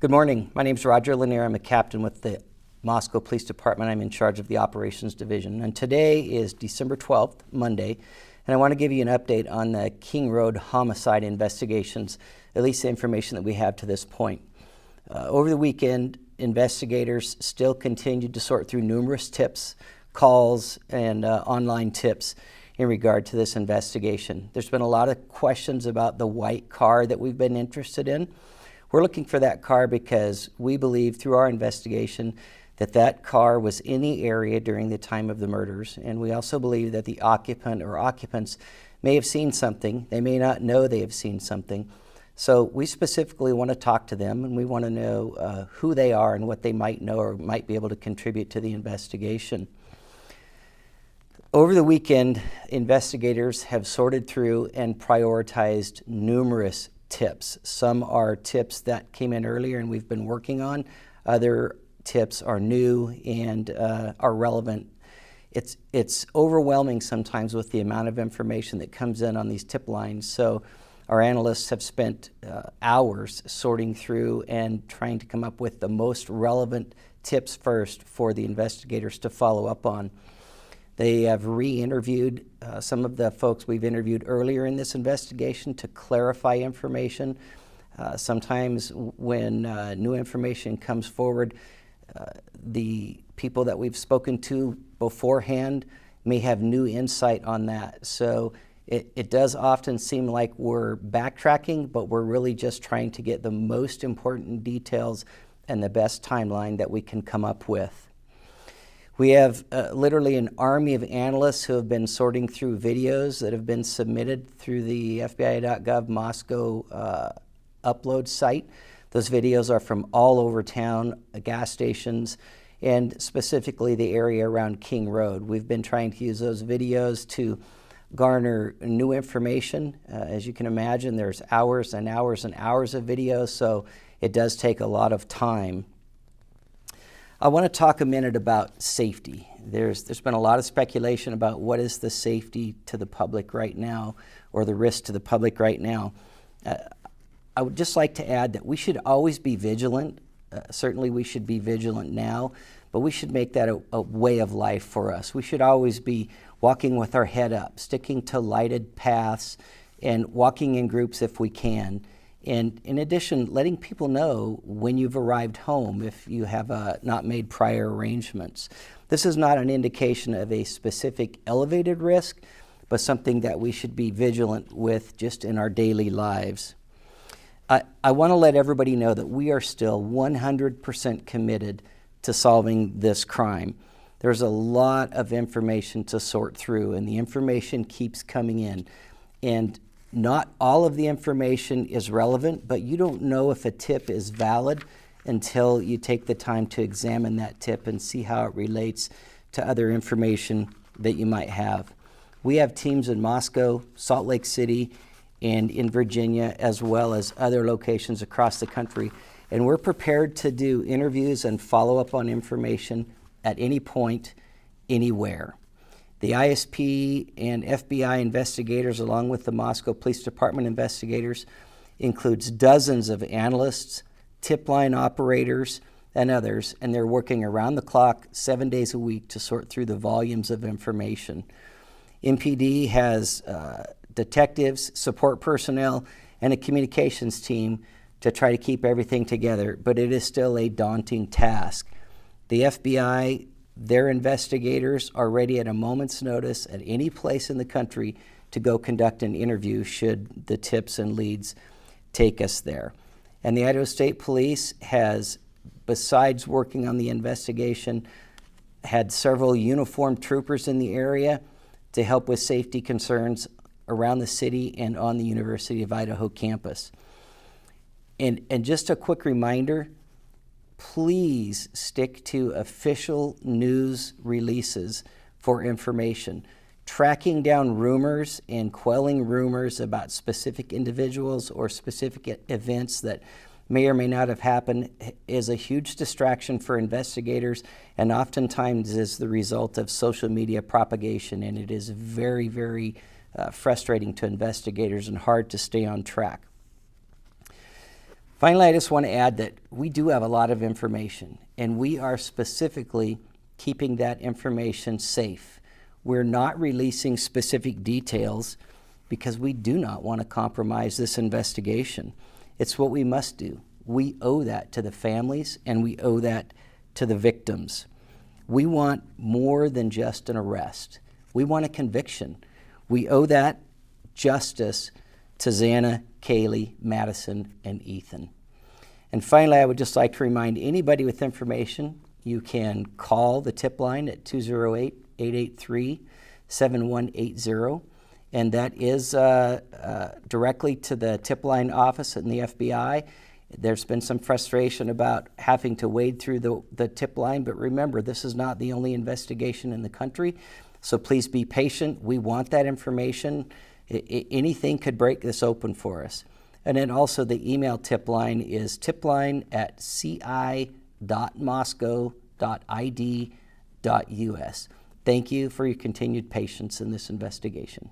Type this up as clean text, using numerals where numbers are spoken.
Good morning. My name is Roger Lanier. I'm a captain with the Moscow Police Department. I'm in charge of the Operations Division. And today is December 12th, Monday, and I want to give you an update on the King Road homicide investigations, at least the information that we have to this point. Over the weekend, investigators still continued to sort through numerous tips, calls, and online tips in regard to this investigation. There's been a lot of questions about the white car that we've been interested in. We're looking for that car because we believe through our investigation that that car was in the area during the time of the murders, and we also believe that the occupant or occupants may have seen something. They may not know they have seen something. So we specifically want to talk to them, and we want to know who they are and what they might know or might be able to contribute to the investigation. Over the weekend, investigators have sorted through and prioritized numerous tips. Some are tips that came in earlier and we've been working on. Other tips are new and are relevant. It's overwhelming sometimes with the amount of information that comes in on these tip lines. So our analysts have spent hours sorting through and trying to come up with the most relevant tips first for the investigators to follow up on. They have re-interviewed some of the folks we've interviewed earlier in this investigation to clarify information. Sometimes when new information comes forward, the people that we've spoken to beforehand may have new insight on that. So it does often seem like we're backtracking, but we're really just trying to get the most important details and the best timeline that we can come up with. We have literally an army of analysts who have been sorting through videos that have been submitted through the FBI.gov Moscow upload site. Those videos are from all over town, gas stations, and specifically the area around King Road. We've been trying to use those videos to garner new information. As you can imagine, there's hours and hours and hours of video, so it does take a lot of time. I want to talk a minute about safety. There's been a lot of speculation about what is the safety to the public right now, or the risk to the public right now. I would just like to add that we should always be vigilant. Certainly we should be vigilant now, but we should make that a way of life for us. We should always be walking with our head up, sticking to lighted paths, and walking in groups if we can. And in addition, letting people know when you've arrived home if you have not made prior arrangements. This is not an indication of a specific elevated risk, but something that we should be vigilant with just in our daily lives. I want to let everybody know that we are still 100% committed to solving this crime. There's a lot of information to sort through, and the information keeps coming in. And not all of the information is relevant, but you don't know if a tip is valid until you take the time to examine that tip and see how it relates to other information that you might have. We have teams in Moscow, Salt Lake City, and in Virginia, as well as other locations across the country. And we're prepared to do interviews and follow up on information at any point, anywhere. The ISP and FBI investigators, along with the Moscow Police Department investigators, includes dozens of analysts, tip line operators, and others, and they're working around the clock, 7 days a week to sort through the volumes of information. MPD has detectives, support personnel, and a communications team to try to keep everything together, but it is still a daunting task. The FBI, their investigators are ready at a moment's notice at any place in the country to go conduct an interview should the tips and leads take us there. And the Idaho State Police has, besides working on the investigation, had several uniformed troopers in the area to help with safety concerns around the city and on the University of Idaho campus. And just a quick reminder, please stick to official news releases for information. Tracking down rumors and quelling rumors about specific individuals or specific events that may or may not have happened is a huge distraction for investigators, and oftentimes is the result of social media propagation, and it is very, very frustrating to investigators and hard to stay on track. Finally, I just want to add that we do have a lot of information, and we are specifically keeping that information safe. We're not releasing specific details because we do not want to compromise this investigation. It's what we must do. We owe that to the families, and we owe that to the victims. We want more than just an arrest. We want a conviction. We owe that justice to Xana, Kaylee, Madison, and Ethan. And finally, I would just like to remind anybody with information, you can call the tip line at 208-883-7180, and that is directly to the tip line office in the FBI. There's been some frustration about having to wade through the tip line, but remember, this is not the only investigation in the country, so please be patient. We want that information. Anything could break this open for us. And then also the email tip line is tipline@ci.moscow.id.us. Thank you for your continued patience in this investigation.